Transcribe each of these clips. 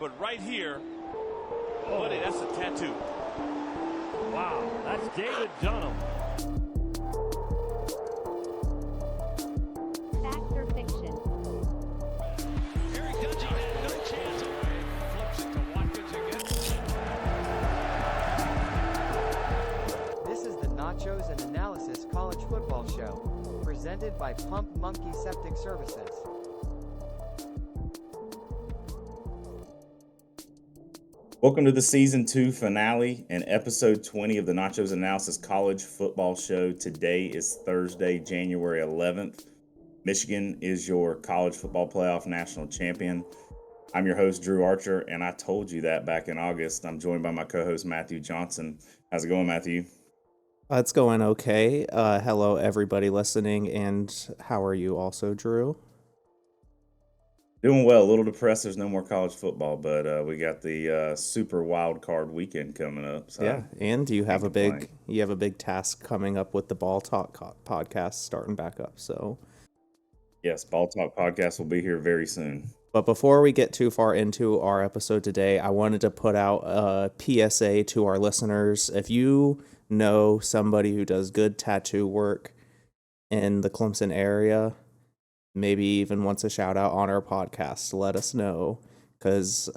But right here, buddy, that's a tattoo. Wow, that's David Dunham. Fact or fiction? Eric Dungey had no chance away. Flips it to Watkins again. This is the Nachos and Analysis College Football Show, presented by Pump Monkey Septic Services. Welcome to the Season 2 finale and Episode 20 of the Nachos Analysis College Football Show. Today is Thursday, January 11th. Michigan is your college football playoff national champion. I'm your host, Drew Archer, and I told you that back in August. I'm joined by my co-host, Matthew Johnson. How's it going, Matthew? It's going okay. Hello, everybody listening, and how are you also, Drew? Doing well. A little depressed there's no more college football, but we got the super wild card weekend coming up. So yeah, and you have a big task coming up with the Ball Talk podcast starting back up. So yes, Ball Talk podcast will be here very soon. But before we get too far into our episode today, I wanted to put out a PSA to our listeners. If you know somebody who does good tattoo work in the Clemson area, maybe even wants a shout out on our podcast, let us know, because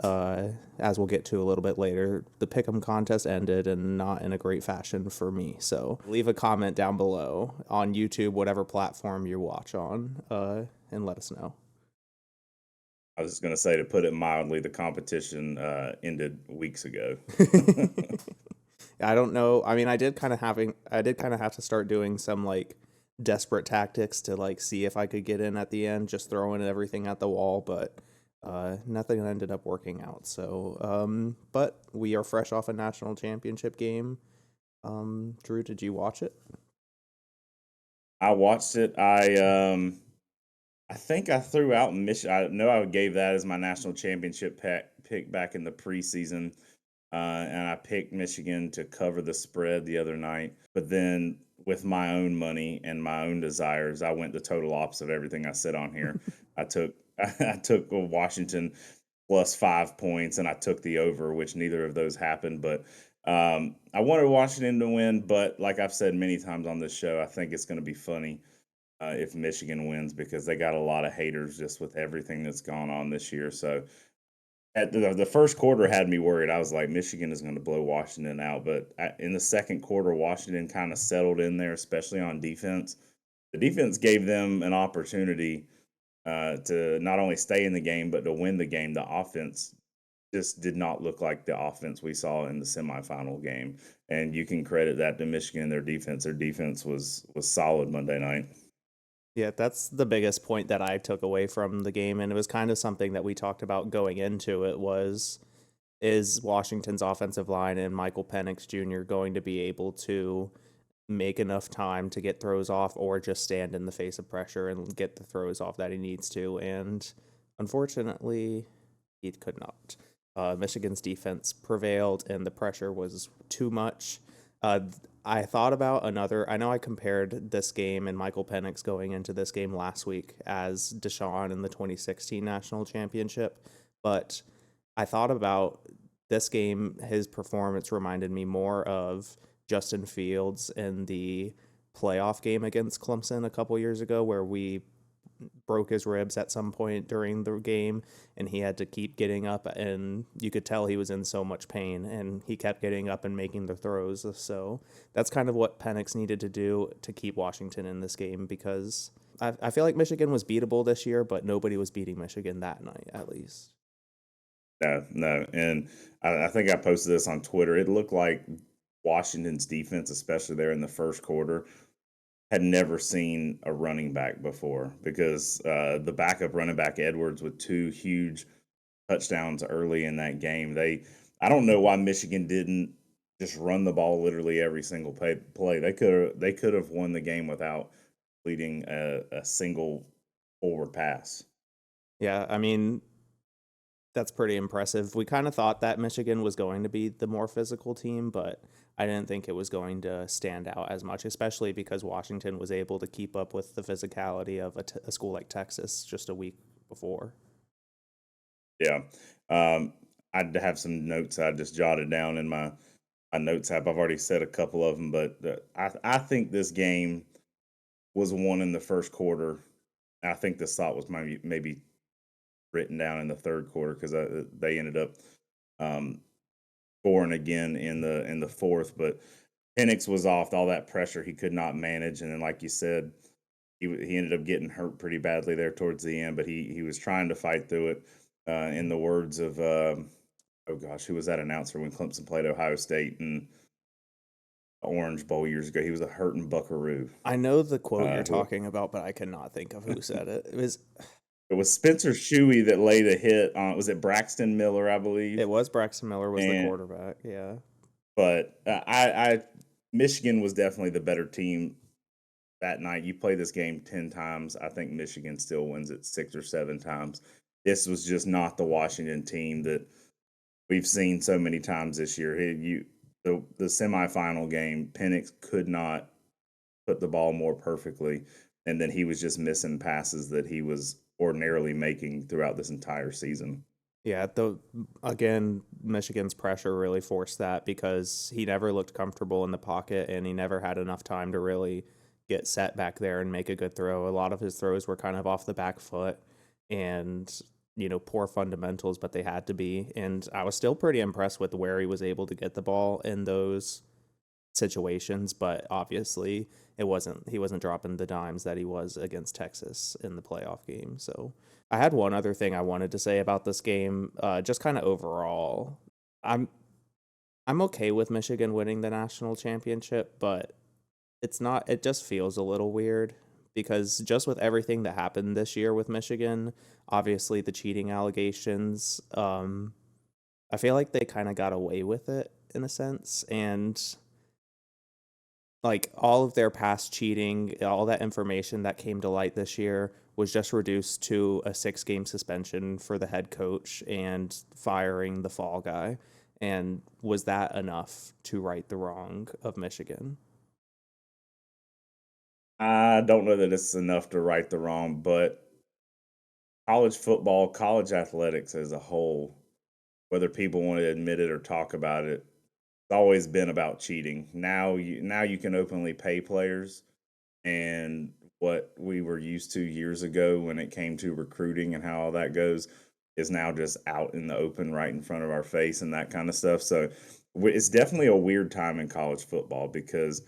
as we'll get to a little bit later, the Pick'em contest ended and not in a great fashion for me. So leave a comment down below on YouTube, whatever platform you watch on, and let us know. I was just going to say, to put it mildly, the competition ended weeks ago. I don't know. I mean, I did kind of have to start doing some like desperate tactics to like see if I could get in at the end, just throwing everything at the wall, but nothing ended up working out. So, but we are fresh off a national championship game. Drew, did you watch it? I watched it. I think I threw out Michigan. I know I gave that as my national championship pick back in the preseason, and I picked Michigan to cover the spread the other night. But then, with my own money and my own desires, I went the total opposite of everything I said on here. I took Washington plus 5 points, and I took the over, which neither of those happened. But I wanted Washington to win, but like I've said many times on this show, I think it's going to be funny if Michigan wins, because they got a lot of haters just with everything that's gone on this year. So at the first quarter had me worried. I was like, Michigan is going to blow Washington out. But in the second quarter, Washington kind of settled in there, especially on defense. The defense gave them an opportunity to not only stay in the game, but to win the game. The offense just did not look like the offense we saw in the semifinal game. And you can credit that to Michigan and their defense. Their defense was solid Monday night. Yeah, that's the biggest point that I took away from the game, and it was kind of something that we talked about going into it is Washington's offensive line and Michael Penix Jr. going to be able to make enough time to get throws off, or just stand in the face of pressure and get the throws off that he needs to, and unfortunately, he could not. Michigan's defense prevailed, and the pressure was too much. I thought about I know I compared this game and Michael Penix going into this game last week as Deshaun in the 2016 national championship, but I thought about this game, his performance reminded me more of Justin Fields in the playoff game against Clemson a couple years ago, where we broke his ribs at some point during the game and he had to keep getting up, and you could tell he was in so much pain, and he kept getting up and making the throws. So that's kind of what Penix needed to do to keep Washington in this game, because I feel like Michigan was beatable this year, but nobody was beating Michigan that night, at least. No. And I think I posted this on Twitter. It looked like Washington's defense, especially there in the first quarter, had never seen a running back before, because the backup running back Edwards with 2 huge touchdowns early in that game. I don't know why Michigan didn't just run the ball literally every single play. They could have won the game without leading a single forward pass. Yeah, I mean, that's pretty impressive. We kind of thought that Michigan was going to be the more physical team, but I didn't think it was going to stand out as much, especially because Washington was able to keep up with the physicality of a school like Texas just a week before. Yeah. I'd have some notes I just jotted down in my notes app. I've already said a couple of them, but I think this game was won in the first quarter. I think this thought was maybe written down in the third quarter because they ended up scoring again in the fourth. But Penix was off all that pressure he could not manage, and then like you said, he ended up getting hurt pretty badly there towards the end. But he was trying to fight through it. In the words of oh gosh, who was that announcer when Clemson played Ohio State and Orange Bowl years ago? He was a hurting buckaroo. I know the quote you're talking about, but I cannot think of who said it. It was Spencer Shuey that laid a hit on. Was it Braxton Miller? I believe it was Braxton Miller was the quarterback. Yeah, but I Michigan was definitely the better team that night. You play this game 10 times, I think Michigan still wins it 6 or 7 times. This was just not the Washington team that we've seen so many times this year. The semifinal game, Penix could not put the ball more perfectly, and then he was just missing passes that he was ordinarily making throughout this entire season. Yeah, again, Michigan's pressure really forced that because he never looked comfortable in the pocket and he never had enough time to really get set back there and make a good throw. A lot of his throws were kind of off the back foot and, poor fundamentals, but they had to be. And I was still pretty impressed with where he was able to get the ball in those situations, but obviously he wasn't dropping the dimes that he was against Texas in the playoff game. So I had one other thing I wanted to say about this game, just kind of overall. I'm okay with Michigan winning the national championship, but it just feels a little weird because just with everything that happened this year with Michigan, obviously the cheating allegations, I feel like they kind of got away with it in a sense, and like all of their past cheating, all that information that came to light this year was just reduced to a 6-game suspension for the head coach and firing the fall guy. And was that enough to right the wrong of Michigan? I don't know that it's enough to right the wrong, but college football, college athletics as a whole, whether people want to admit it or talk about it, it's always been about cheating. Now you can openly pay players, and what we were used to years ago when it came to recruiting and how all that goes is now just out in the open right in front of our face and that kind of stuff. So it's definitely a weird time in college football because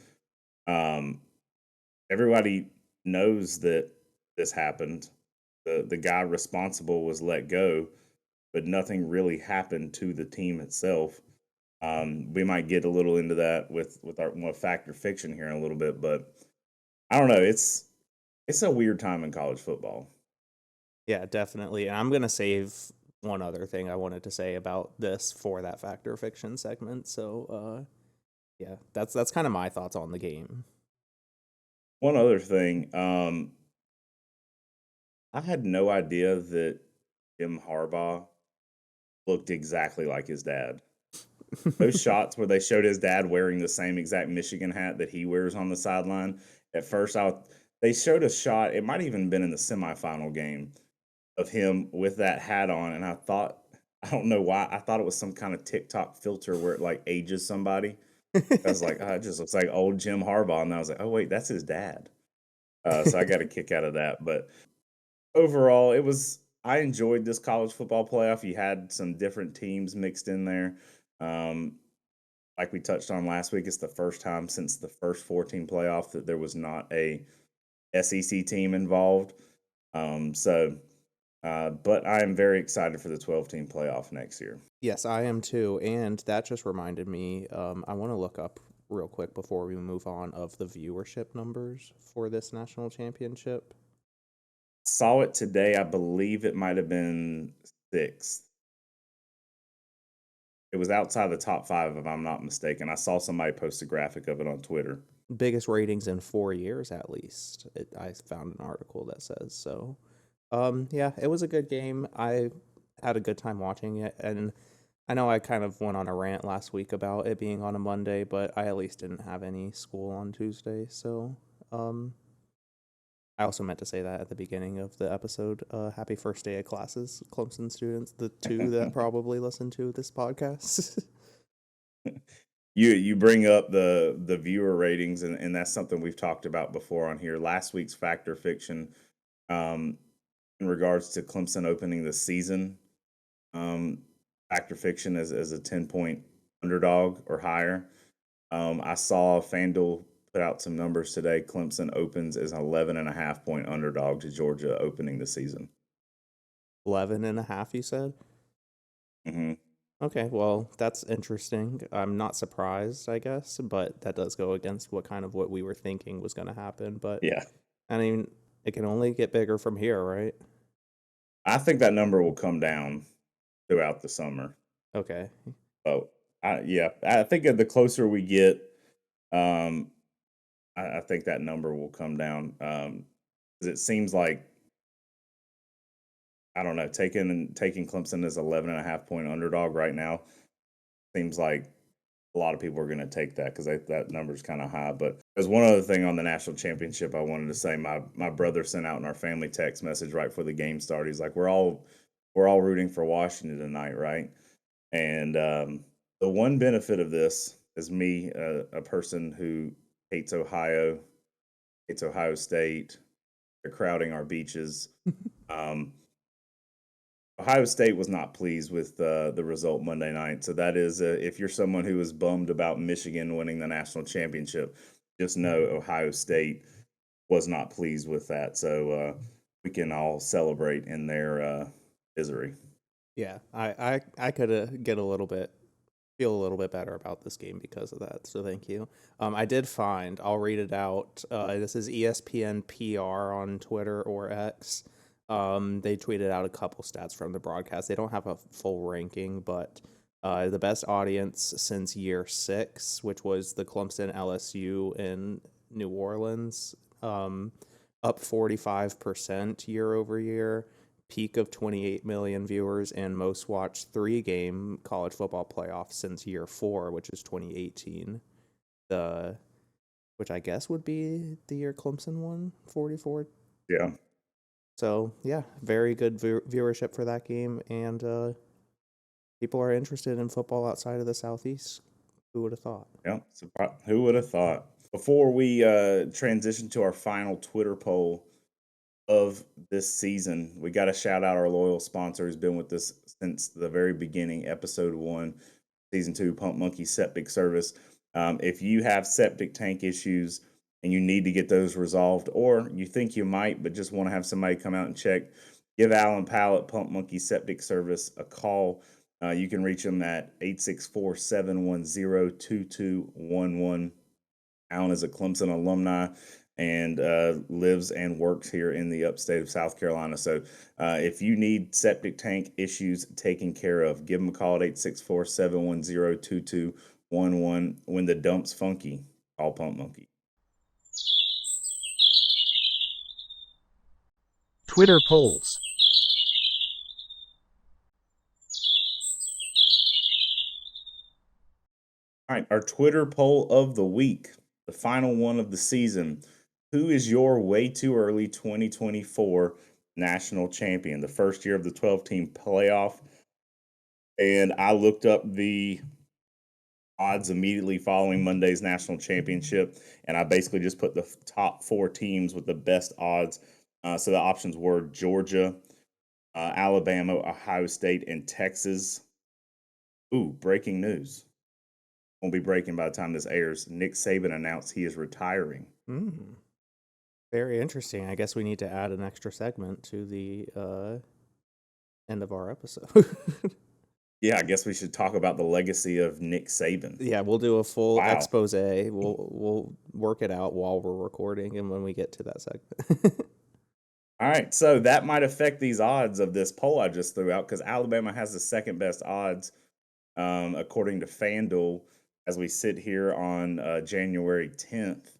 everybody knows that this happened. The guy responsible was let go, but nothing really happened to the team itself. We might get a little into that with our fact or fiction here in a little bit, but I don't know. It's a weird time in college football. Yeah, definitely. And I'm going to save one other thing I wanted to say about this for that fact or fiction segment. So, yeah, that's kind of my thoughts on the game. One other thing, I had no idea that Jim Harbaugh looked exactly like his dad. Those shots where they showed his dad wearing the same exact Michigan hat that he wears on the sideline. At first, they showed a shot. It might have even been in the semifinal game of him with that hat on, and I don't know why, I thought it was some kind of TikTok filter where it like ages somebody. I was like, oh, it just looks like old Jim Harbaugh, and I was like, oh wait, that's his dad. So I got a kick out of that. But overall, I enjoyed this college football playoff. You had some different teams mixed in there. Like we touched on last week, it's the first time since the first 14 playoff that there was not a SEC team involved. But I am very excited for the 12-team playoff next year. Yes, I am too. And that just reminded me, I want to look up real quick before we move on of the viewership numbers for this national championship. Saw it today. I believe it might have been 6th. It was outside the top 5, if I'm not mistaken. I saw somebody post a graphic of it on Twitter. Biggest ratings in 4 years, at least. I found an article that says so. Yeah, it was a good game. I had a good time watching it, and I know I kind of went on a rant last week about it being on a Monday, but I at least didn't have any school on Tuesday, so I also meant to say that at the beginning of the episode. Happy first day of classes, Clemson students, the two that probably listen to this podcast. You bring up the viewer ratings, and that's something we've talked about before on here. Last week's Fact or Fiction, in regards to Clemson opening the season, Fact or Fiction as a 10-point underdog or higher. I saw FanDuel put out some numbers today. Clemson opens as an 11.5-point underdog to Georgia opening the season. 11.5, you said? Mm-hmm. Okay, well, that's interesting. I'm not surprised, I guess, but that does go against what we were thinking was going to happen. But Yeah, I mean, it can only get bigger from here, right? I think that number will come down throughout the summer. Okay. Oh, I think the closer we get, I think that number will come down. 'Cause it seems like, I don't know, taking Clemson as 11.5-point underdog right now seems like a lot of people are going to take that because that number is kind of high. But there's one other thing on the national championship I wanted to say. My brother sent out in our family text message right before the game started. He's like, we're all rooting for Washington tonight, right? And the one benefit of this is me, a person who hates Ohio State. They're crowding our beaches. Ohio State was not pleased with the result Monday night. So that is, if you're someone who was bummed about Michigan winning the national championship, just know Ohio State was not pleased with that. So we can all celebrate in their misery. Yeah, I could feel a little bit better about this game because of that. So thank you. I did find, I'll read it out. This is ESPN PR on Twitter or X. They tweeted out a couple stats from the broadcast. They don't have a full ranking, but the best audience since year 6, which was the Clemson LSU in New Orleans, up 45% year over year, peak of 28 million viewers, and most watched 3-game college football playoff since year 4, which is 2018. Which I guess would be the year Clemson won, 44. Yeah. So, yeah, very good viewership for that game, and people are interested in football outside of the Southeast. Who would have thought? Yeah, who would have thought? Before we transition to our final Twitter poll of this season, we got to shout out our loyal sponsor who's been with us since the very beginning, episode 1, season 2, Pump Monkey Septic Service. If you have septic tank issues and you need to get those resolved, or you think you might but just want to have somebody come out and check, give Alan Powell at Pump Monkey Septic Service a call. You can reach them at 864-710-2211. Alan is a Clemson alumni and lives and works here in the upstate of South Carolina. So if you need septic tank issues taken care of, give them a call at 864-710-2211. When the dump's funky, call Pump Monkey. Twitter polls. All right, our Twitter poll of the week, the final one of the season. Who is your way too early 2024 national champion? The first year of the 12-team playoff. And I looked up the odds immediately following Monday's national championship, and I basically just put the top 4 teams with the best odds. So the options were Georgia, Alabama, Ohio State, and Texas. Ooh, breaking news. Won't be breaking by the time this airs. Nick Saban announced he is retiring. Very interesting. I guess we need to add an extra segment to the end of our episode. Yeah, I guess we should talk about the legacy of Nick Saban. Yeah, we'll do a full expose. We'll work it out while we're recording and when we get to that segment. All right, so that might affect these odds of this poll I just threw out because Alabama has the second best odds according to FanDuel as we sit here on January 10th.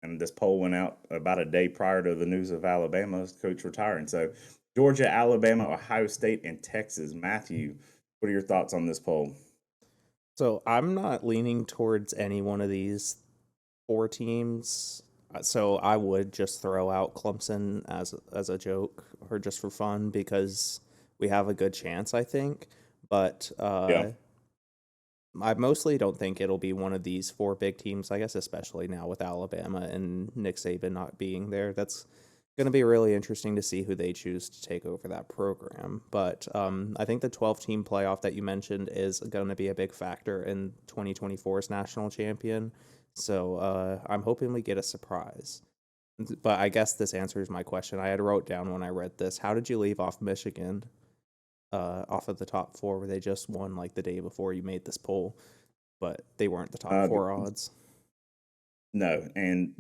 And this poll went out about a day prior to the news of Alabama's coach retiring. So Georgia, Alabama, Ohio State, and Texas. Matthew, what are your thoughts on this poll? So I'm not leaning towards any one of these 4 teams. So I would just throw out Clemson as a joke or just for fun because we have a good chance, I think. But Yeah. I mostly don't think it'll be one of these four big teams, I guess, especially now with Alabama and Nick Saban not being there. That's going to be really interesting to see who they choose to take over that program. But I think the 12-team playoff that you mentioned is going to be a big factor in 2024's national champion. So I'm hoping we get a surprise. But I guess this answers my question. I had wrote down when I read this, how did you leave off Michigan? Off of the top four, where they just won like the day before you made this poll, but they weren't the top four odds. No, and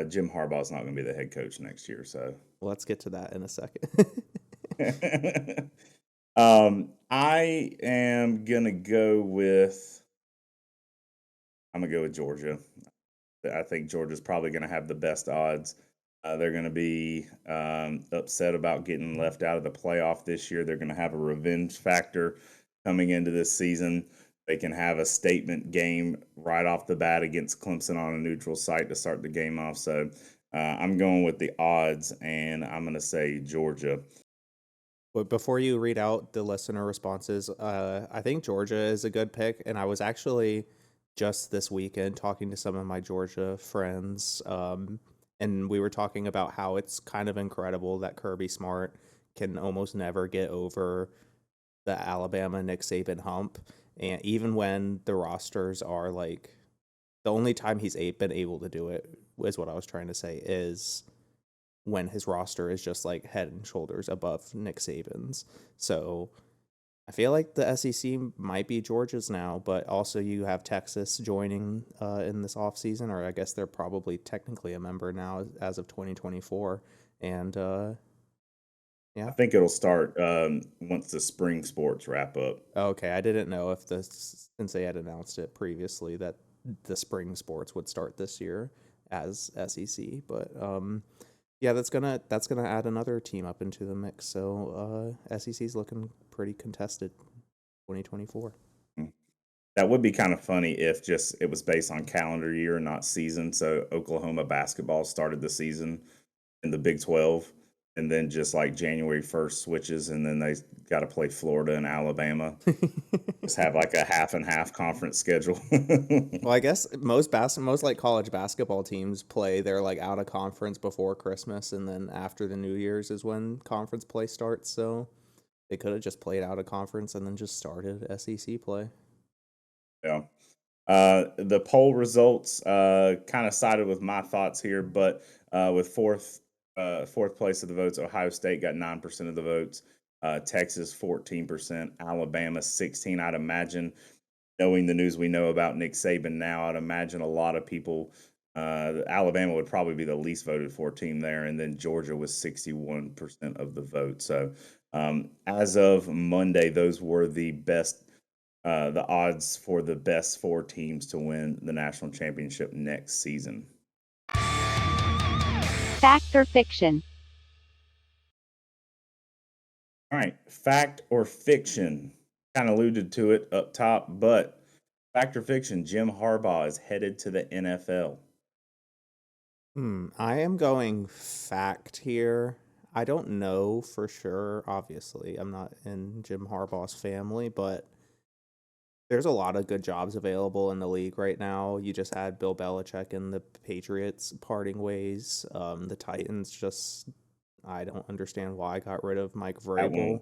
Jim Harbaugh's not going to be the head coach next year. So let's get to that in a second. I am gonna go with Georgia. I think Georgia's probably going to have the best odds. They're going to be upset about getting left out of the playoff this year. They're going to have a revenge factor coming into this season. They can have a statement game right off the bat against Clemson on a neutral site to start the game off. So I'm going with the odds, and I'm going to say Georgia. But before you read out the listener responses, I think Georgia is a good pick, and I was actually just this weekend talking to some of my Georgia friends, and we were talking about how it's kind of incredible that Kirby Smart can almost never get over the Alabama Nick Saban hump, and even when the rosters are like, the only time he's been able to do it is what I was trying to say is when his roster is just like head and shoulders above Nick Saban's. So I feel like the SEC might be Georgia's now, but also you have Texas joining in this offseason, or I guess they're probably technically a member now as of 2024. And yeah, I think it'll start once the spring sports wrap up. Okay, I didn't know if since they had announced it previously that the spring sports would start this year as SEC, but yeah, that's gonna add another team up into the mix. So SEC's looking pretty contested 2024. That would be kind of funny if just it was based on calendar year, not season. So Oklahoma basketball started the season in the Big 12, and then just like January 1st switches, and then they got to play Florida and Alabama. Just have like a half and half conference schedule. Well, I guess most like college basketball teams play their like out of conference before Christmas, and then after the New Year's is when conference play starts. So they could have just played out of conference and then just started SEC play. Yeah. The poll results kind of sided with my thoughts here, but with fourth place of the votes, Ohio State got 9% of the votes, Texas 14%, Alabama 16%. I'd imagine, knowing the news we know about Nick Saban now, I'd imagine a lot of people, Alabama would probably be the least voted for team there, and then Georgia was 61% of the vote. So as of Monday, those were the best. The odds for the best four teams to win the national championship next season. Fact or fiction? All right, fact or fiction? Kind of alluded to it up top, but fact or fiction, Jim Harbaugh is headed to the NFL. I am going fact here. I don't know for sure, obviously. I'm not in Jim Harbaugh's family, but there's a lot of good jobs available in the league right now. You just had Bill Belichick and the Patriots parting ways. The Titans just, I don't understand why I got rid of Mike Vrabel.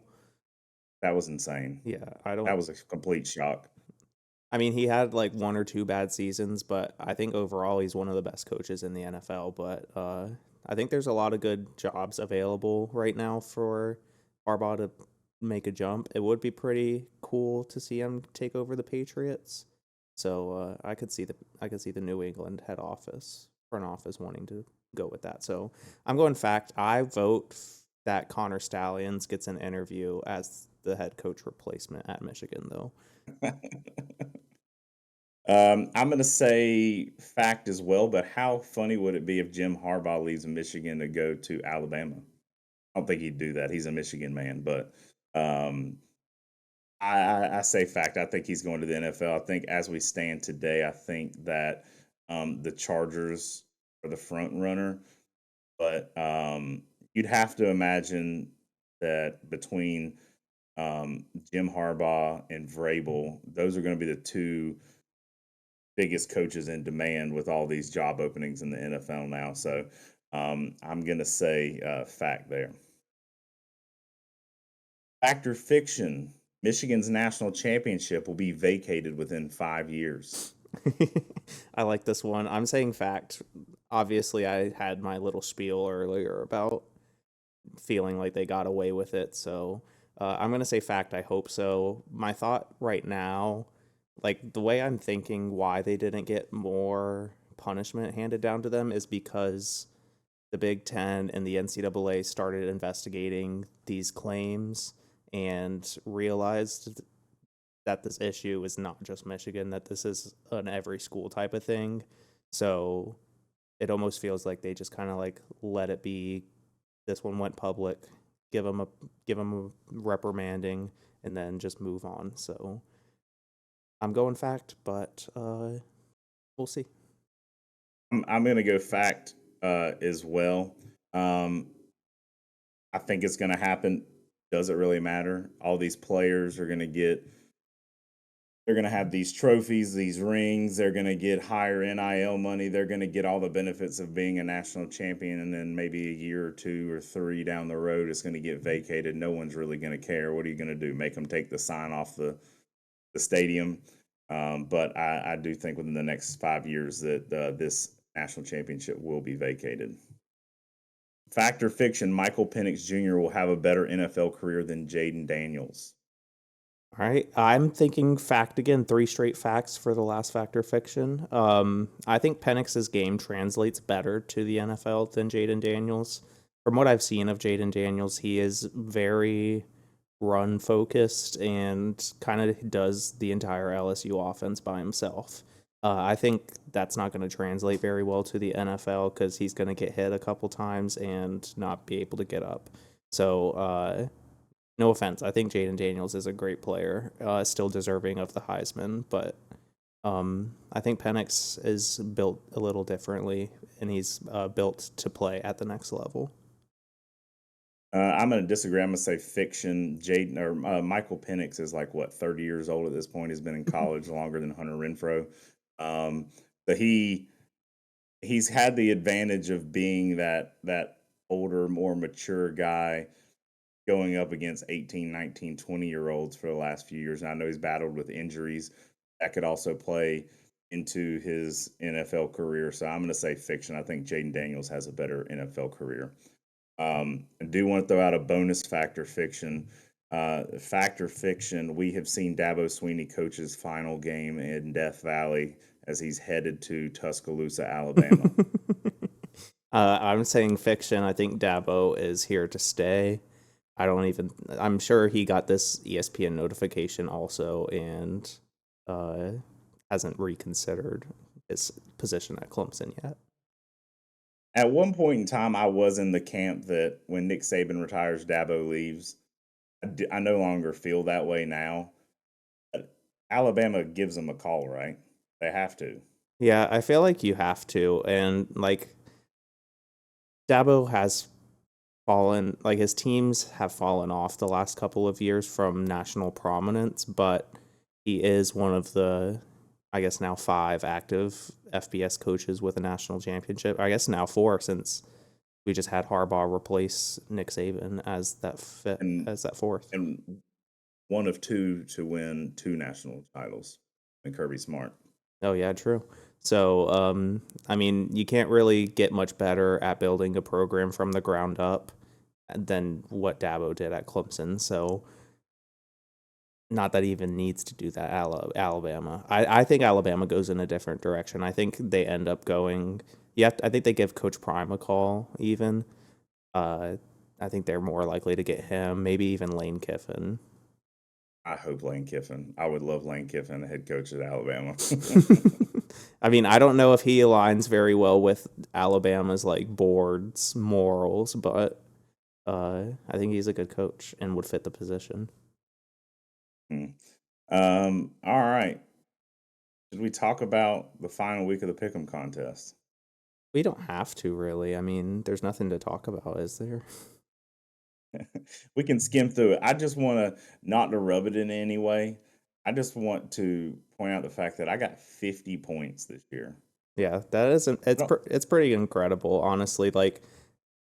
That was insane. Yeah, That was a complete shock. I mean, he had like one or two bad seasons, but I think overall he's one of the best coaches in the NFL. But I think there's a lot of good jobs available right now for Harbaugh to make a jump. It would be pretty cool to see him take over the Patriots. So I could see the New England front office wanting to go with that. So I'm going fact. I vote that Connor Stallions gets an interview as the head coach replacement at Michigan, though. I'm going to say fact as well, but how funny would it be if Jim Harbaugh leaves Michigan to go to Alabama? I don't think he'd do that. He's a Michigan man, but I say fact. I think he's going to the NFL. I think as we stand today, I think that the Chargers for the front runner, but you'd have to imagine that between Jim Harbaugh and Vrabel, those are going to be the two biggest coaches in demand with all these job openings in the NFL now. So I'm going to say fact there. Fact or fiction? Michigan's national championship will be vacated within 5 years. I like this one. I'm saying fact. Obviously, I had my little spiel earlier about feeling like they got away with it. So I'm going to say fact. I hope so. My thought right now, like the way I'm thinking why they didn't get more punishment handed down to them is because the Big Ten and the NCAA started investigating these claims and realized that this issue is not just Michigan, that this is an every school type of thing. So it almost feels like they just kind of like let it be. This one went public, give them a reprimanding, and then just move on. So I'm going fact, but we'll see. I'm going to go fact as well. I think it's going to happen. Does it really matter? All these players are going to get. They're going to have these trophies, these rings. They're going to get higher NIL money. They're going to get all the benefits of being a national champion. And then maybe a year or 2 or 3 down the road, it's going to get vacated. No one's really going to care. What are you going to do? Make them take the sign off the stadium? But I do think within the next 5 years that this national championship will be vacated. Fact or fiction? Michael Penix Jr. will have a better NFL career than Jaden Daniels. All right, I'm thinking fact again. 3 straight facts for the last fact or fiction. I think Penix's game translates better to the NFL than Jaden Daniels. From what I've seen of Jaden Daniels, he is very run focused and kind of does the entire LSU offense by himself. I think that's not going to translate very well to the NFL because he's going to get hit a couple times and not be able to get up. So, no offense, I think Jaden Daniels is a great player, still deserving of the Heisman, but I think Penix is built a little differently, and he's built to play at the next level. I'm going to disagree. I'm going to say fiction. Jaden or Michael Penix is like 30 years old at this point. He's been in college longer than Hunter Renfrow. But he's had the advantage of being that older, more mature guy going up against 18, 19, 20-year-olds for the last few years. And I know he's battled with injuries that could also play into his NFL career. So I'm going to say fiction. I think Jaden Daniels has a better NFL career. I do want to throw out a bonus fact or fiction. Fact or fiction, we have seen Dabo Swinney coach his final game in Death Valley as he's headed to Tuscaloosa, Alabama. I'm saying fiction. I think Dabo is here to stay. I'm sure he got this ESPN notification also and hasn't reconsidered his position at Clemson yet. At one point in time, I was in the camp that when Nick Saban retires, Dabo leaves. I no longer feel that way now. But Alabama gives them a call, right? They have to. Yeah, I feel like you have to. And like Dabo has fallen, like his teams have fallen off the last couple of years from national prominence, but he is one of the, I guess now 5 active FBS coaches with a national championship. I guess now 4 since we just had Harbaugh replace Nick Saban as that 4th. And one of 2 to win 2 national titles, and Kirby Smart. Oh yeah, true. So, I mean, you can't really get much better at building a program from the ground up than what Dabo did at Clemson. So, not that he even needs to do that. Alabama. I think Alabama goes in a different direction. I think they end up going. I think they give Coach Prime a call. Even, I think they're more likely to get him. Maybe even Lane Kiffin. I hope Lane Kiffin. I would love Lane Kiffin, the head coach at Alabama. I mean, I don't know if he aligns very well with Alabama's like board's morals, but I think he's a good coach and would fit the position. All right. Should we talk about the final week of the Pick'em contest? We don't have to really. I mean, there's nothing to talk about, is there? We can skim through it. I just want to not to rub it in any way. I just want to point out the fact that I got 50 points this year. Yeah, that isn't. It's pretty incredible, honestly. Like,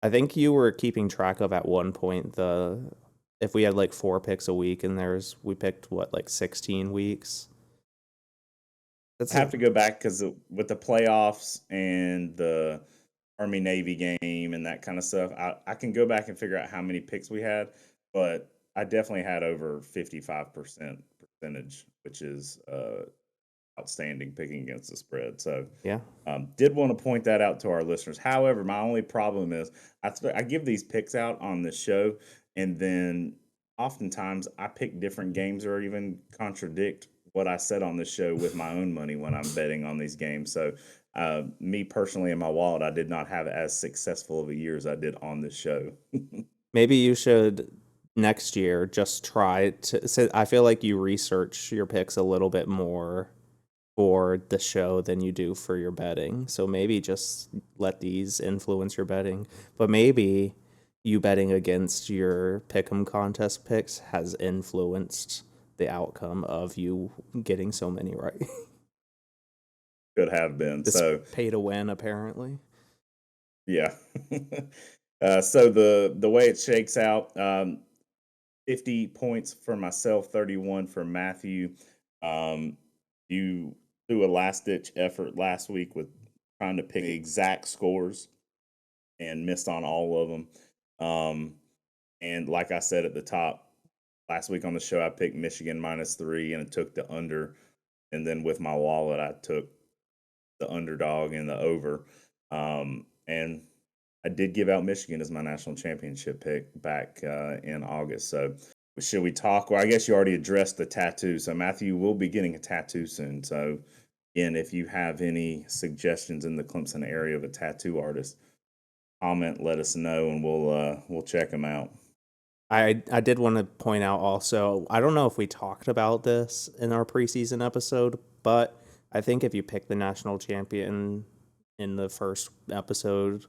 I think you were keeping track of at one point if we had like 4 picks a week, and we picked what, like 16 weeks. I have to go back because with the playoffs and the Army Navy game and that kind of stuff, I can go back and figure out how many picks we had, but I definitely had over 55% percentage, which is outstanding picking against the spread. So Yeah. Did want to point that out to our listeners. However, my only problem is I give these picks out on the show, and then oftentimes I pick different games or even contradict what I said on the show with my own money when I'm betting on these games. So me personally in my wallet, I did not have as successful of a year as I did on this show. Maybe you should next year just try to. So I feel like you research your picks a little bit more for the show than you do for your betting. So maybe just let these influence your betting. But maybe you betting against your pick'em contest picks has influenced the outcome of you getting so many right. Could have been. This So pay to win, apparently. yeah. So the way it shakes out, 50 points for myself, 31 for Matthew. You threw a last ditch effort last week with trying to pick exact scores and missed on all of them. And like I said at the top, last week on the show, I picked Michigan -3 and it took the under. And then with my wallet, I took the underdog and the over. And I did give out Michigan as my national championship pick back in August. So should we talk? Well, I guess you already addressed the tattoo. So Matthew will be getting a tattoo soon. So again, if you have any suggestions in the Clemson area of a tattoo artist, comment, let us know, and we'll check them out. I did want to point out also, I don't know if we talked about this in our preseason episode, but I think if you pick the national champion in the first episode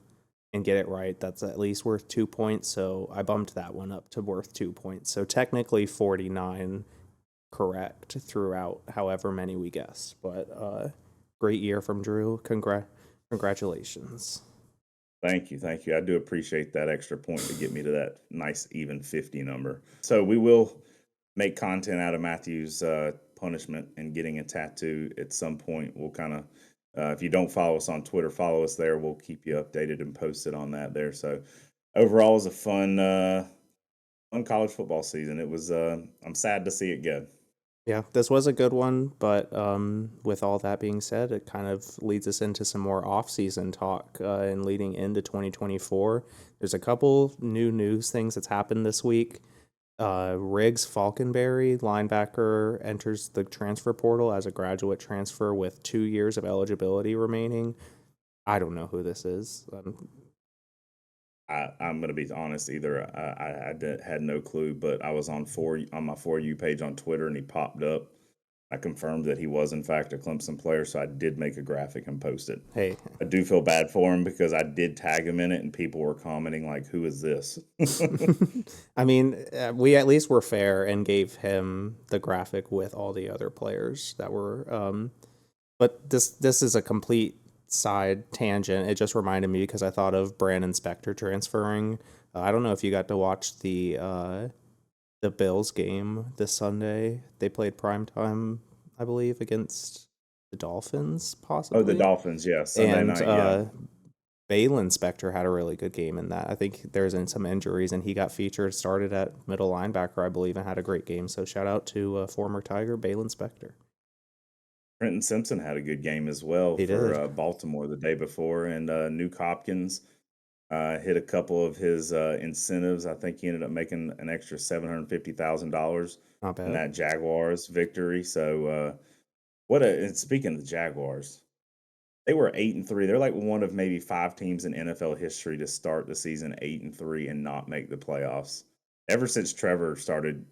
and get it right, that's at least worth 2 points. So I bumped that one up to worth 2 points. So technically 49 correct throughout however many we guessed. But great year from Drew. Congratulations. Thank you. I do appreciate that extra point to get me to that nice even 50 number. So we will make content out of Matthew's punishment and getting a tattoo at some point. We'll kind of, if you don't follow us on Twitter, follow us there. We'll keep you updated and posted on that there. So overall, it was a fun college football season. It was, I'm sad to see it go. Yeah, this was a good one, but with all that being said, it kind of leads us into some more off-season talk and leading into 2024. There's a couple new news things that's happened this week. Riggs Falconberry, linebacker, enters the transfer portal as a graduate transfer with 2 years of eligibility remaining. I don't know who this is. I'm going to be honest. Either had no clue, but I was on my For You page on Twitter, and he popped up. I confirmed that he was in fact a Clemson player, so I did make a graphic and post it. Hey, I do feel bad for him because I did tag him in it, and people were commenting like, "Who is this?" I mean, we at least were fair and gave him the graphic with all the other players that were. But this is a complete side tangent. It just reminded me because I thought of Brandon Spector transferring. I don't know if you got to watch the Bills game this Sunday. They played primetime, I believe, against the Dolphins, possibly. Oh, the Dolphins, yes. Yeah. Sunday night, yeah. Balin Spector had a really good game in that. I think there's some injuries, and he got featured, started at middle linebacker, I believe, and had a great game. So shout out to former Tiger, Balin Spector. Trenton Simpson had a good game as well for Baltimore the day before, and Nuke Hopkins hit a couple of his incentives. I think he ended up making an extra $750,000 in that Jaguars victory. So and speaking of the Jaguars, they were 8-3. They're like one of maybe 5 teams in NFL history to start the season 8-3 and not make the playoffs. Ever since Trevor started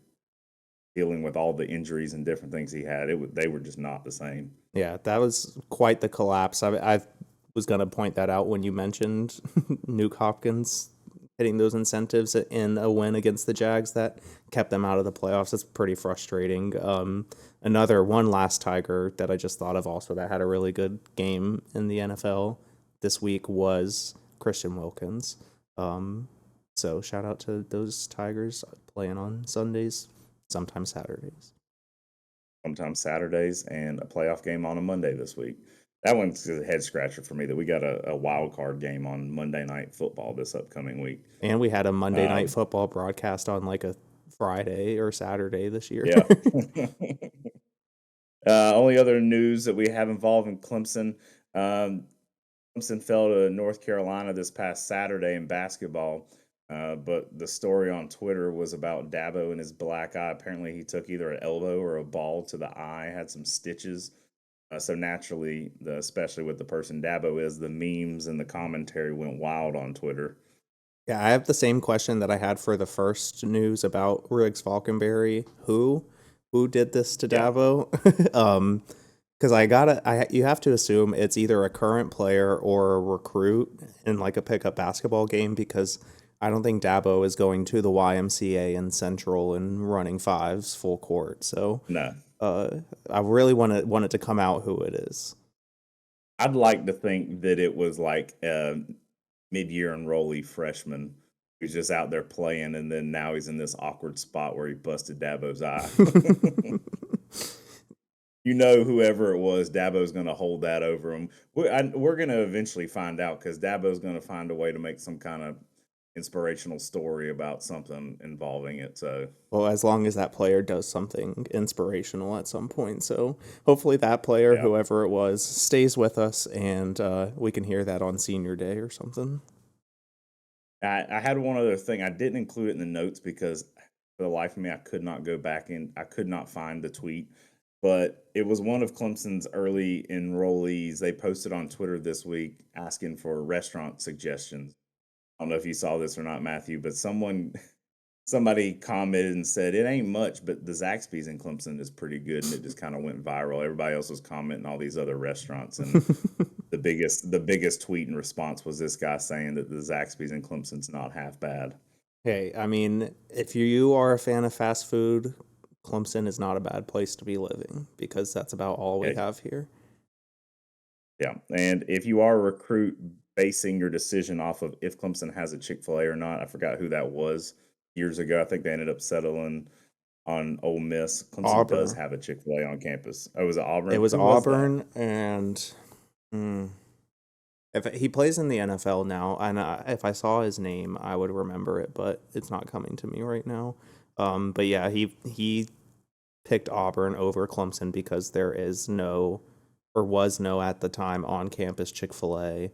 dealing with all the injuries and different things he had, they were just not the same. Yeah, that was quite the collapse. I was going to point that out when you mentioned Nuke Hopkins hitting those incentives in a win against the Jags that kept them out of the playoffs. It's pretty frustrating. Another one last Tiger that I just thought of also that had a really good game in the NFL this week was Christian Wilkins. So shout out to those Tigers playing on Sundays, sometimes Saturdays. Sometimes Saturdays, and a playoff game on a Monday this week. That one's a head scratcher for me that we got a wild card game on Monday Night Football this upcoming week. And we had a Monday Night Football broadcast on like a Friday or Saturday this year. Yeah. Only other news that we have involving Clemson. Clemson fell to North Carolina this past Saturday in basketball. But the story on Twitter was about Dabo and his black eye. Apparently, he took either an elbow or a ball to the eye, had some stitches. So naturally, especially with the person Dabo is, the memes and the commentary went wild on Twitter. Yeah, I have the same question that I had for the first news about Riggs Falconberry. Who did this to Dabo? Because you have to assume it's either a current player or a recruit in like a pickup basketball game, because I don't think Dabo is going to the YMCA in Central and running fives full court. So no, I really want it to come out who it is. I'd like to think that it was like a mid-year enrollee freshman who's just out there playing, and then now he's in this awkward spot where he busted Dabo's eye. You know, whoever it was, Dabo's going to hold that over him. We're going to eventually find out, because Dabo's going to find a way to make some kind of inspirational story about something involving it. So, well, as long as that player does something inspirational at some point. So hopefully that player, whoever it was, stays with us, and we can hear that on senior day or something. I had one other thing. I didn't include it in the notes because for the life of me, I could not go back and I could not find the tweet. But it was one of Clemson's early enrollees. They posted on Twitter this week asking for restaurant suggestions. I don't know if you saw this or not, Matthew, but somebody commented and said, it ain't much, but the Zaxby's in Clemson is pretty good, and it just kind of went viral. Everybody else was commenting all these other restaurants, and the biggest tweet in response was this guy saying that the Zaxby's in Clemson's not half bad. Hey, I mean, if you are a fan of fast food, Clemson is not a bad place to be living, because that's about all we have here. Yeah, and if you are a recruit basing your decision off of if Clemson has a Chick-fil-A or not, I forgot who that was years ago. I think they ended up settling on Ole Miss. Clemson does have a Chick-fil-A on campus. Oh, was it Auburn? It was Auburn, and if he plays in the NFL now, and if I saw his name, I would remember it, but it's not coming to me right now. But yeah, he picked Auburn over Clemson because there is no, or was no at the time, on-campus Chick-fil-A,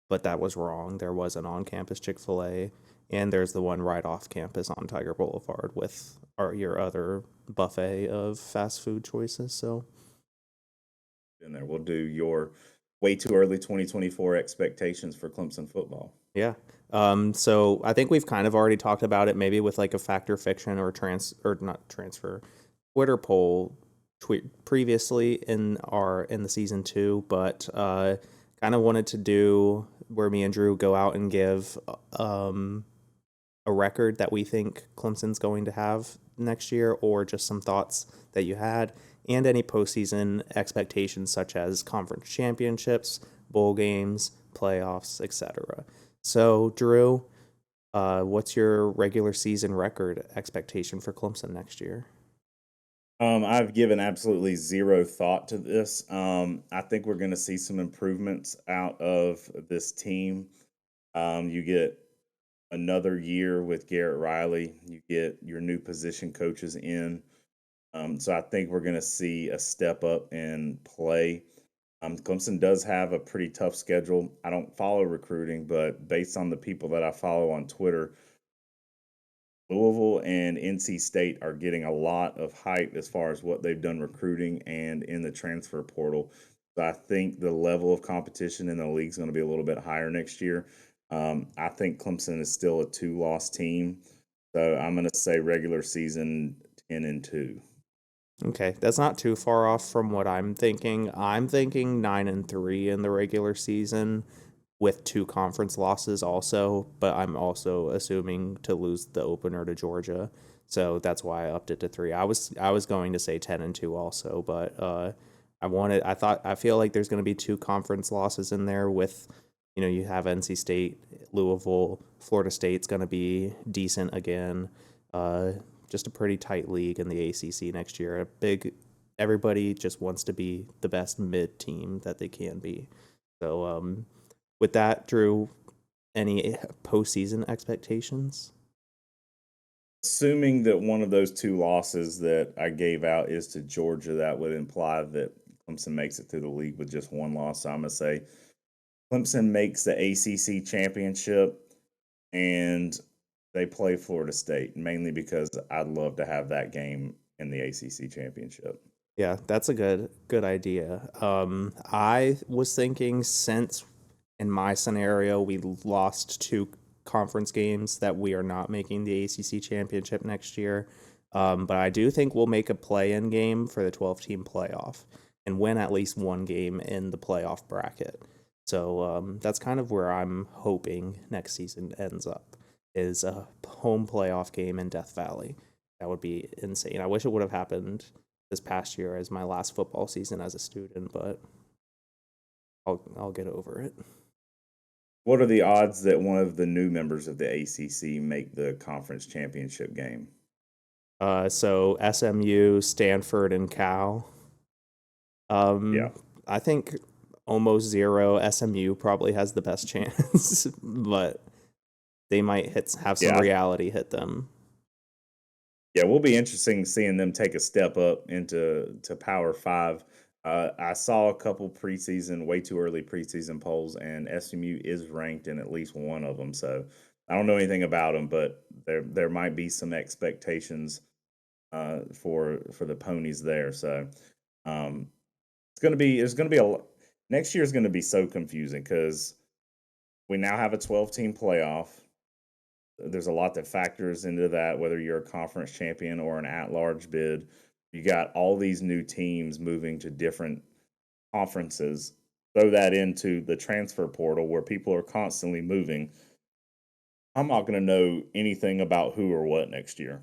but that was wrong. There was an on-campus Chick-fil-A, and there's the one right off campus on Tiger Boulevard with your other buffet of fast food choices. So, in there, we'll do your way too early 2024 expectations for Clemson football. Yeah. So I think we've kind of already talked about it, maybe with like a fact or fiction or Twitter poll previously in the season 2, but kind of wanted to do where me and Drew go out and give a record that we think Clemson's going to have next year, or just some thoughts that you had, and any postseason expectations such as conference championships, bowl games, playoffs, etc. So, Drew, what's your regular season record expectation for Clemson next year? I've given absolutely zero thought to this. I think we're going to see some improvements out of this team. You get another year with Garrett Riley. You get your new position coaches in. So I think we're going to see a step up in play. Clemson does have a pretty tough schedule. I don't follow recruiting, but based on the people that I follow on Twitter, Louisville and NC State are getting a lot of hype as far as what they've done recruiting and in the transfer portal. So I think the level of competition in the league is going to be a little bit higher next year. I think Clemson is still a 2-loss team. So I'm going to say regular season 10-2. Okay, that's not too far off from what I'm thinking. I'm thinking 9-3 in the regular season with 2 conference losses also, but I'm also assuming to lose the opener to Georgia. So that's why I upped it to 3. I was going to say 10-2 also, but I feel like there's going to be 2 conference losses in there with, you have NC State, Louisville, Florida State's going to be decent again. Just a pretty tight league in the ACC next year. Everybody just wants to be the best mid team that they can be. So, with that, Drew, any postseason expectations? Assuming that one of those 2 losses that I gave out is to Georgia, that would imply that Clemson makes it through the league with just 1 loss. So I'm going to say Clemson makes the ACC championship and they play Florida State, mainly because I'd love to have that game in the ACC championship. Yeah, that's a good idea. I was thinking, since in my scenario we lost 2 conference games, that we are not making the ACC championship next year. But I do think we'll make a play-in game for the 12-team playoff and win at least 1 game in the playoff bracket. So that's kind of where I'm hoping next season ends up, is a home playoff game in Death Valley. That would be insane. I wish it would have happened this past year as my last football season as a student, but I'll get over it. What are the odds that one of the new members of the ACC make the conference championship game? So SMU, Stanford, and Cal. Yeah. I think almost 0. SMU probably has the best chance, but they might have some reality hit them. Yeah, we'll be interesting seeing them take a step up into Power 5. I saw a couple way too early preseason polls, and SMU is ranked in at least one of them. So I don't know anything about them, but there might be some expectations for the ponies there. So there's gonna be a next year is going to be so confusing because we now have a 12-team playoff. There's a lot that factors into that, whether you're a conference champion or an at-large bid. You got all these new teams moving to different conferences. Throw that into the transfer portal where people are constantly moving. I'm not going to know anything about who or what next year.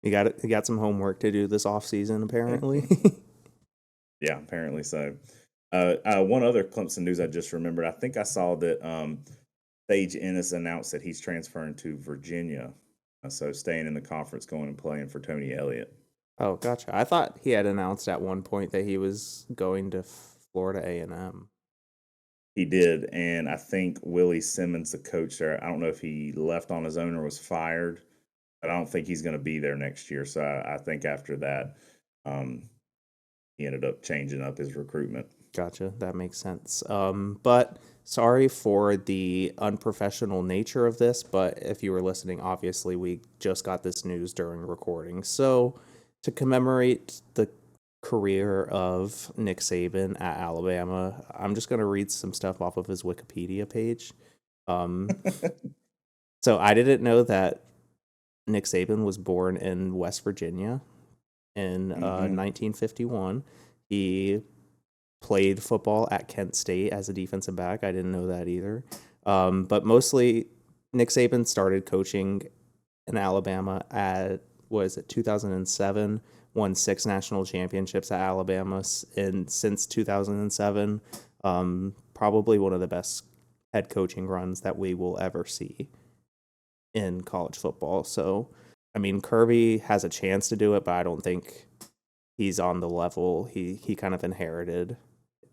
You got some homework to do this offseason, apparently. Yeah, apparently so. One other Clemson news I just remembered. I think I saw that Sage Ennis announced that he's transferring to Virginia. So staying in the conference, going and playing for Tony Elliott. Oh, gotcha. I thought he had announced at one point that he was going to Florida A&M. He did, and I think Willie Simmons, the coach there, I don't know if he left on his own or was fired, but I don't think he's going to be there next year. So I think after that, he ended up changing up his recruitment. Gotcha. That makes sense. But sorry for the unprofessional nature of this, but if you were listening, obviously we just got this news during recording. So to commemorate the career of Nick Saban at Alabama, I'm just going to read some stuff off of his Wikipedia page. So I didn't know that Nick Saban was born in West Virginia in 1951. He played football at Kent State as a defensive back. I didn't know that either. But mostly, Nick Saban started coaching in Alabama at, 2007, won 6 national championships at Alabama, and since 2007, probably one of the best head coaching runs that we will ever see in college football. So, I mean, Kirby has a chance to do it, but I don't think he's on the level he kind of inherited.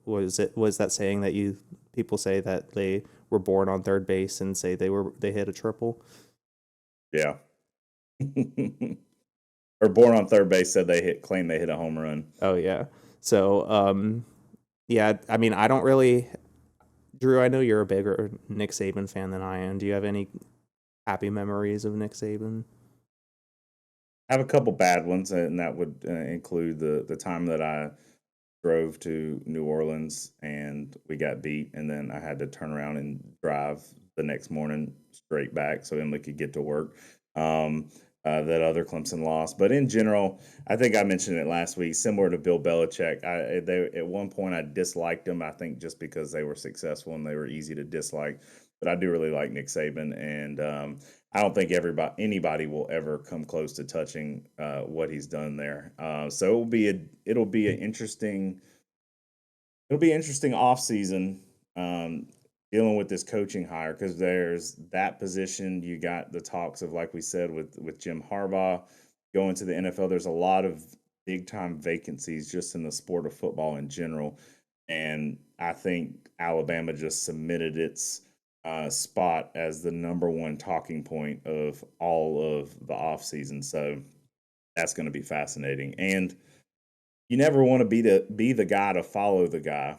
Was that saying that people say that they were born on third base and say they hit a triple? Yeah. Or born on third base said claim they hit a home run. Oh yeah. So yeah, I mean, I don't really, Drew, I know you're a bigger Nick Saban fan than I am. Do you have any happy memories of Nick Saban? I have a couple bad ones, and that would include the time that I drove to New Orleans and we got beat, and then I had to turn around and drive the next morning straight back so Emily could get to work. that other Clemson lost. But in general, I think I mentioned it last week, similar to Bill Belichick. At one point, I disliked them, I think, just because they were successful and they were easy to dislike. But I do really like Nick Saban, and I don't think anybody will ever come close to touching what he's done there. So it'll be an interesting offseason dealing with this coaching hire, because there's that position. You got the talks of, like we said, with Jim Harbaugh going to the NFL. There's a lot of big time vacancies just in the sport of football in general, and I think Alabama just cemented its spot as the number one talking point of all of the offseason. So that's going to be fascinating. And you never want to be the guy to follow the guy.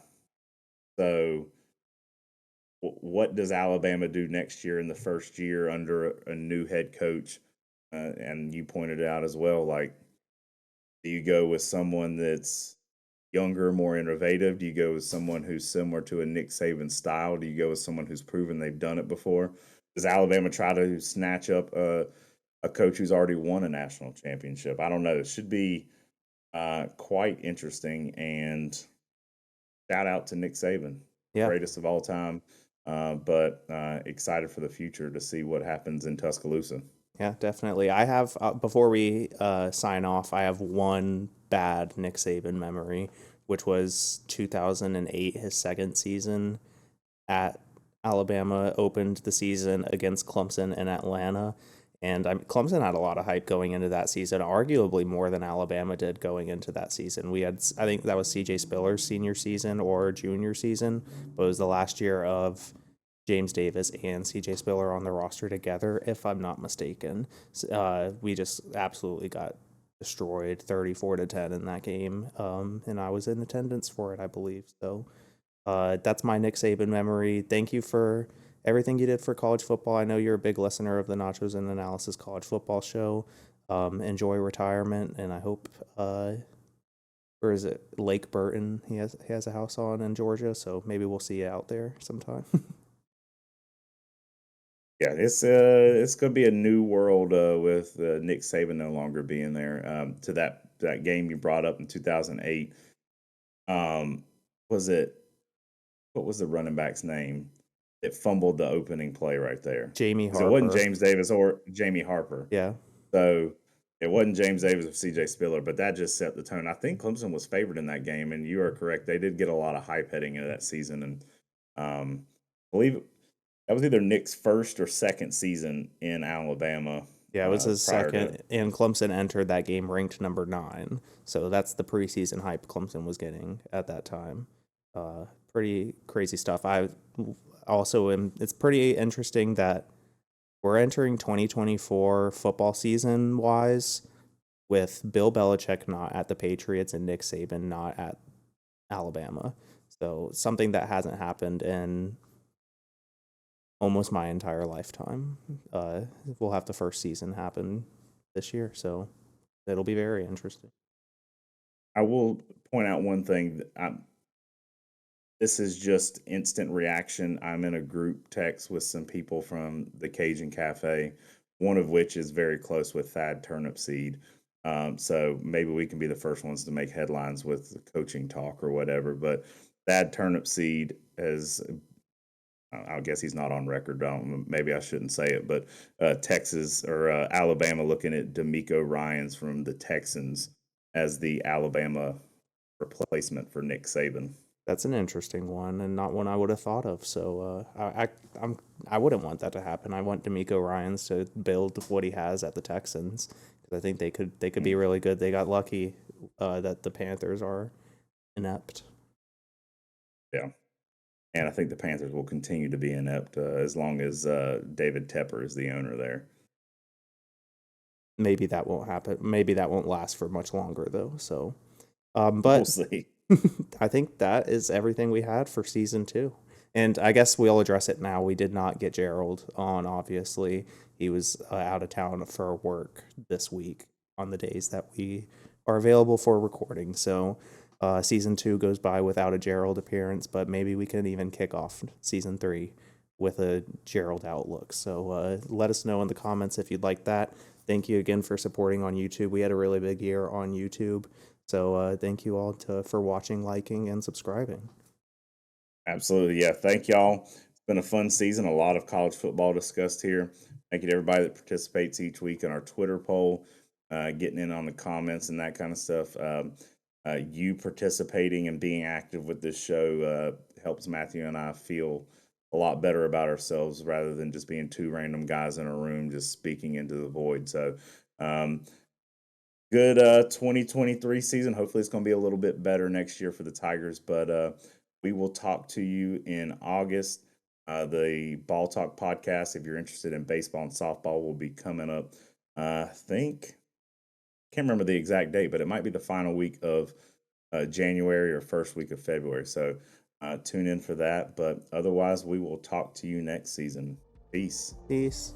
So what does Alabama do next year in the first year under a new head coach? And you pointed out as well, like, do you go with someone that's younger, more innovative? Do you go with someone who's similar to a Nick Saban style? Do you go with someone who's proven they've done it before? Does Alabama try to snatch up a coach who's already won a national championship? I don't know. It should be quite interesting. And shout out to Nick Saban, greatest of all time. But excited for the future to see what happens in Tuscaloosa. Yeah, definitely. I have, before we sign off, I have one bad Nick Saban memory, which was 2008, his second season at Alabama, opened the season against Clemson in Atlanta. And Clemson had a lot of hype going into that season, arguably more than Alabama did going into that season. We had, I think that was C.J. Spiller's senior season or junior season, but it was the last year of James Davis and C.J. Spiller on the roster together, if I'm not mistaken. We just absolutely got destroyed 34-10 in that game, and I was in attendance for it, I believe. So that's my Nick Saban memory. Thank you for everything you did for college football. I know you're a big listener of the Nachos and Analysis college football show. Enjoy retirement, and I hope, where is it, Lake Burton? He has a house on in Georgia, so maybe we'll see you out there sometime. Yeah, it's going to be a new world with Nick Saban no longer being there. To that game you brought up in 2008, what was the running back's name that fumbled the opening play right there? Jamie Harper. It wasn't James Davis or Jamie Harper. Yeah. So it wasn't James Davis or C.J. Spiller, but that just set the tone. I think Clemson was favored in that game, and you are correct. They did get a lot of hype heading into that season, and I believe that was either Nick's first or second season in Alabama. Yeah, it was his second, and Clemson entered that game ranked number 9. So that's the preseason hype Clemson was getting at that time. Pretty crazy stuff. I also it's pretty interesting that we're entering 2024 football season wise with Bill Belichick not at the Patriots and Nick Saban not at Alabama. So something that hasn't happened in almost my entire lifetime. We'll have the first season happen this year, so it'll be very interesting. I will point out one thing. This is just instant reaction. I'm in a group text with some people from the Cajun Cafe, one of which is very close with Thad Turnipseed. So maybe we can be the first ones to make headlines with coaching talk or whatever. But Thad Turnipseed has, I guess he's not on record. Maybe I shouldn't say it, but Texas or Alabama looking at D'Amico Ryans from the Texans as the Alabama replacement for Nick Saban. That's an interesting one, and not one I would have thought of. So I wouldn't want that to happen. I want D'Amico Ryans to build what he has at the Texans, because I think they could be really good. They got lucky that the Panthers are inept. Yeah. And I think the Panthers will continue to be inept as long as David Tepper is the owner there. Maybe that won't happen. Maybe that won't last for much longer, though. So, but we'll see. I think that is everything we had for season 2. And I guess we'll address it now. We did not get Gerald on, obviously. He was out of town for work this week on the days that we are available for recording. So season 2 goes by without a Gerald appearance, but maybe we can even kick off season 3 with a Gerald outlook. So let us know in the comments if you'd like that. thank you again for supporting on YouTube. We had a really big year on YouTube. So thank you all for watching, liking, and subscribing. Absolutely. Yeah. Thank y'all. It's been a fun season. A lot of college football discussed here. Thank you to everybody that participates each week in our Twitter poll, getting in on the comments and that kind of stuff. You participating and being active with this show helps Matthew and I feel a lot better about ourselves rather than just being two random guys in a room just speaking into the void. So, good 2023 season. Hopefully it's going to be a little bit better next year for the Tigers, but we will talk to you in August. The Ball Talk podcast, if you're interested in baseball and softball, will be coming up. I can't remember the exact date, but it might be the final week of January or first week of February. So tune in for that. But otherwise, we will talk to you next season. Peace. Peace.